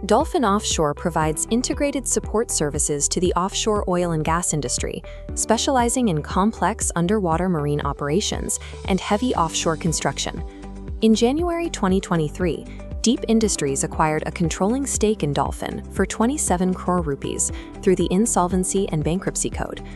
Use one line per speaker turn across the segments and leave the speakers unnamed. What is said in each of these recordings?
Dolphin Offshore provides integrated support services to the offshore oil and gas industry, specializing in complex underwater marine operations and heavy offshore construction. In January 2023, Deep Industries acquired a controlling stake in Dolphin for 27 crore rupees through the Insolvency and Bankruptcy Code.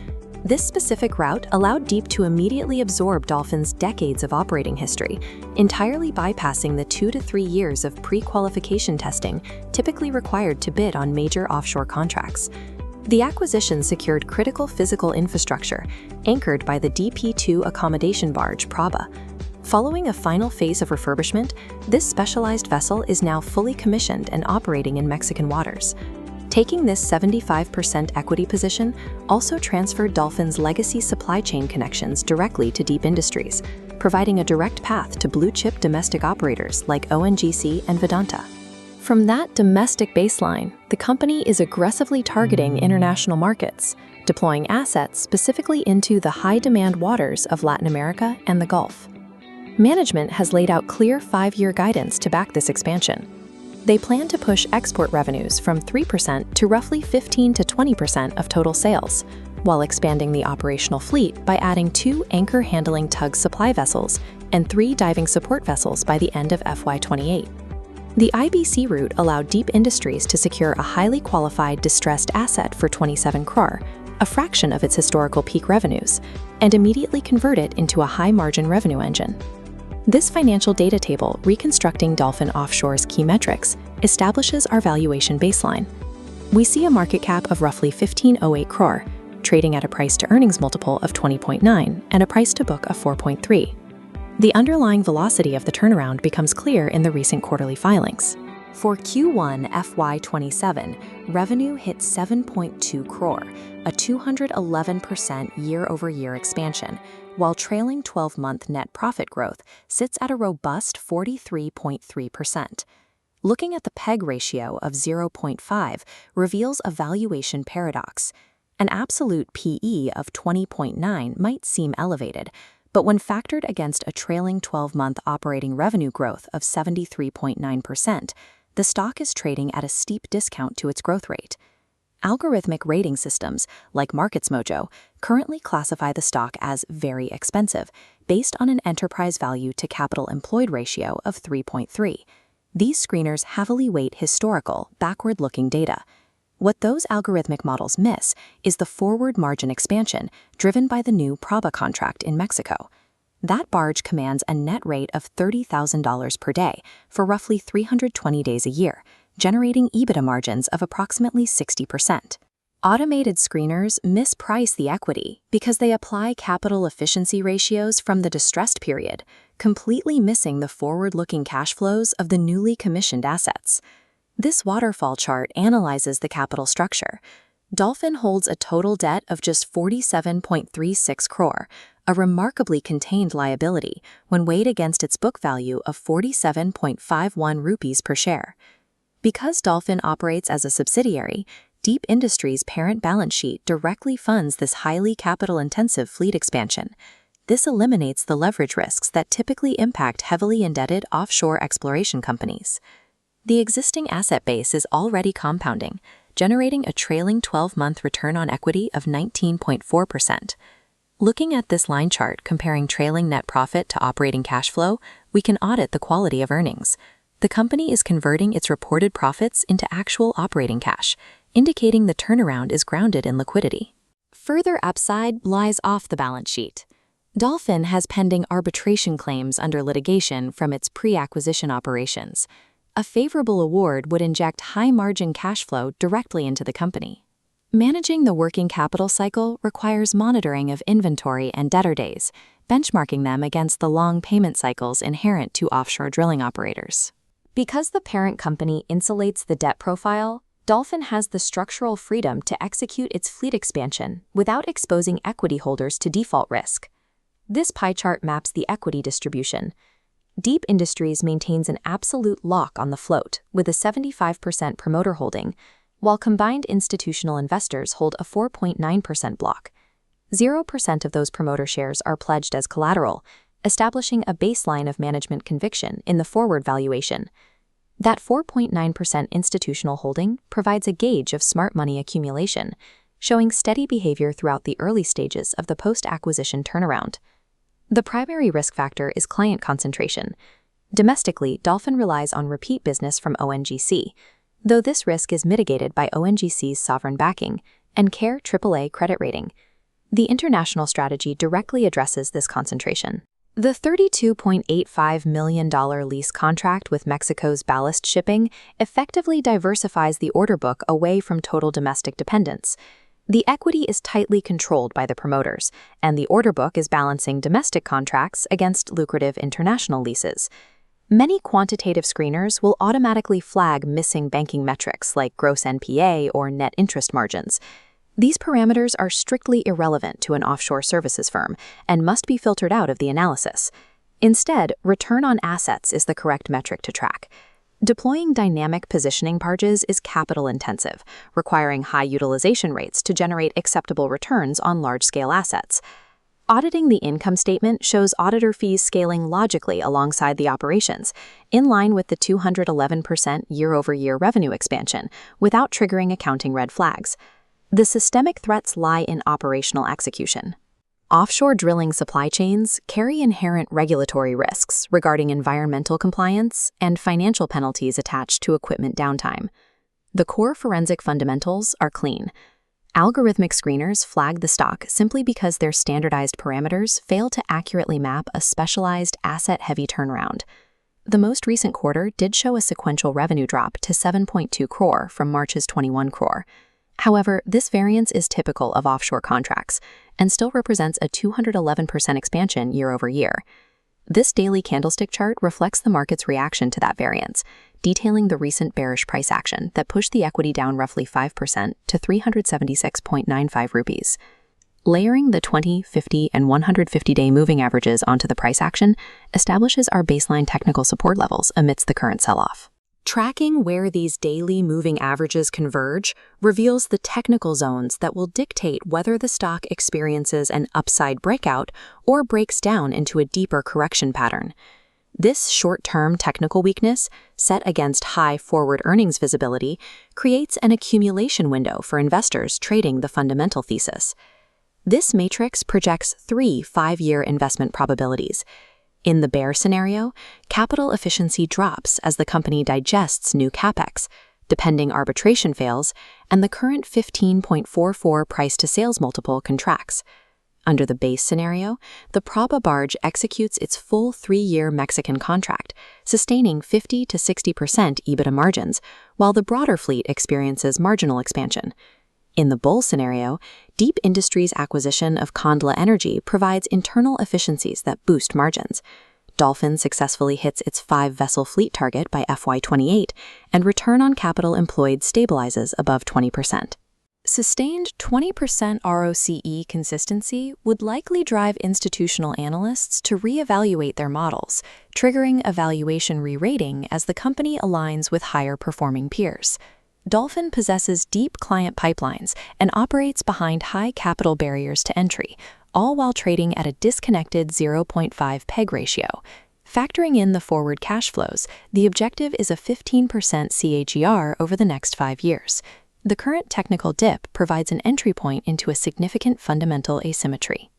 This specific route allowed Deep to immediately absorb Dolphin's decades of operating history, entirely bypassing the 2 to 3 years of pre-qualification testing typically required to bid on major offshore contracts. The acquisition secured critical physical infrastructure, anchored by the DP2 accommodation barge Prabha. Following a final phase of refurbishment, this specialized vessel is now fully commissioned and operating in Mexican waters. Taking this 75% equity position also transferred Dolphin's legacy supply chain connections directly to Deep Industries, providing a direct path to blue-chip domestic operators like ONGC and Vedanta. From that domestic baseline, the company is aggressively targeting international markets, deploying assets specifically into the high-demand waters of Latin America and the Gulf. Management has laid out clear 5-year guidance to back this expansion. They plan to push export revenues from 3% to roughly 15 to 20% of total sales, while expanding the operational fleet by adding 2 anchor-handling tug supply vessels and 3 diving support vessels by the end of FY28. The IBC route allowed Deep Industries to secure a highly qualified distressed asset for 27 crore, a fraction of its historical peak revenues, and immediately convert it into a high-margin revenue engine. This financial data table, reconstructing Dolphin Offshore's key metrics, establishes our valuation baseline. We see a market cap of roughly 1508 crore, trading at a price-to-earnings multiple of 20.9 and a price-to-book of 4.3. The underlying velocity of the turnaround becomes clear in the recent quarterly filings. For Q1 FY27, revenue hit 7.2 crore, a 211% year-over-year expansion, while trailing 12-month net profit growth sits at a robust 43.3%. Looking at the PEG ratio of 0.5 reveals a valuation paradox. An absolute PE of 20.9 might seem elevated, but when factored against a trailing 12-month operating revenue growth of 73.9%, the stock is trading at a steep discount to its growth rate. Algorithmic rating systems, like MarketsMojo, currently classify the stock as very expensive, based on an enterprise value to capital employed ratio of 3.3. These screeners heavily weight historical, backward-looking data. What those algorithmic models miss is the forward margin expansion driven by the new Prabha contract in Mexico. That barge commands a net rate of $30,000 per day for roughly 320 days a year, generating EBITDA margins of approximately 60%. Automated screeners misprice the equity because they apply capital efficiency ratios from the distressed period, completely missing the forward-looking cash flows of the newly commissioned assets. This waterfall chart analyzes the capital structure. Dolphin holds a total debt of just 47.36 crore, a remarkably contained liability when weighed against its book value of 47.51 rupees per share. Because Dolphin operates as a subsidiary, Deep Industries' parent balance sheet directly funds this highly capital-intensive fleet expansion. This eliminates the leverage risks that typically impact heavily indebted offshore exploration companies. The existing asset base is already compounding, generating a trailing 12-month return on equity of 19.4%. Looking at this line chart comparing trailing net profit to operating cash flow, we can audit the quality of earnings. The company is converting its reported profits into actual operating cash, indicating the turnaround is grounded in liquidity. Further upside lies off the balance sheet. Dolphin has pending arbitration claims under litigation from its pre-acquisition operations. A favorable award would inject high-margin cash flow directly into the company. Managing the working capital cycle requires monitoring of inventory and debtor days, benchmarking them against the long payment cycles inherent to offshore drilling operators. Because the parent company insulates the debt profile, Dolphin has the structural freedom to execute its fleet expansion without exposing equity holders to default risk. This pie chart maps the equity distribution. Deep Industries maintains an absolute lock on the float with a 75% promoter holding, while combined institutional investors hold a 4.9% block. 0% of those promoter shares are pledged as collateral, establishing a baseline of management conviction in the forward valuation. That 4.9% institutional holding provides a gauge of smart money accumulation, showing steady behavior throughout the early stages of the post-acquisition turnaround. The primary risk factor is client concentration. Domestically, Dolphin relies on repeat business from ONGC, though this risk is mitigated by ONGC's sovereign backing and CAGR AAA credit rating. The international strategy directly addresses this concentration. The $32.85 million lease contract with Mexico's ballast shipping effectively diversifies the order book away from total domestic dependence. The equity is tightly controlled by the promoters, and the order book is balancing domestic contracts against lucrative international leases. Many quantitative screeners will automatically flag missing banking metrics like gross NPA or net interest margins. These parameters are strictly irrelevant to an offshore services firm and must be filtered out of the analysis. Instead, return on assets is the correct metric to track. Deploying dynamic positioning barges is capital-intensive, requiring high utilization rates to generate acceptable returns on large-scale assets. Auditing the income statement shows auditor fees scaling logically alongside the operations, in line with the 211% year-over-year revenue expansion, without triggering accounting red flags. The systemic threats lie in operational execution. Offshore drilling supply chains carry inherent regulatory risks regarding environmental compliance and financial penalties attached to equipment downtime. The core forensic fundamentals are clean. Algorithmic screeners flag the stock simply because their standardized parameters fail to accurately map a specialized asset-heavy turnaround. The most recent quarter did show a sequential revenue drop to 7.2 crore from March's 21 crore. However, this variance is typical of offshore contracts and still represents a 211% expansion year-over-year. This daily candlestick chart reflects the market's reaction to that variance, detailing the recent bearish price action that pushed the equity down roughly 5% to 376.95 rupees. Layering the 20, 50, and 150-day moving averages onto the price action establishes our baseline technical support levels amidst the current sell-off. Tracking where these daily moving averages converge reveals the technical zones that will dictate whether the stock experiences an upside breakout or breaks down into a deeper correction pattern. This short-term technical weakness, set against high forward earnings visibility, creates an accumulation window for investors trading the fundamental thesis. This matrix projects 3 5-year investment probabilities. In the bear scenario, capital efficiency drops as the company digests new capex, depending arbitration fails, and the current 15.44 price-to-sales multiple contracts. Under the base scenario, the proba barge executes its full 3-year Mexican contract, sustaining 50 to 60% EBITDA margins, while the broader fleet experiences marginal expansion. In the bull scenario, Deep Industries' acquisition of Kandla Energy provides internal efficiencies that boost margins. Dolphin successfully hits its 5-vessel fleet target by FY28, and return on capital employed stabilizes above 20%. Sustained 20% ROCE consistency would likely drive institutional analysts to reevaluate their models, triggering a valuation re-rating as the company aligns with higher-performing peers. Dolphin possesses deep client pipelines and operates behind high capital barriers to entry, all while trading at a disconnected 0.5 PEG ratio. Factoring in the forward cash flows, the objective is a 15% CAGR over the next 5 years. The current technical dip provides an entry point into a significant fundamental asymmetry.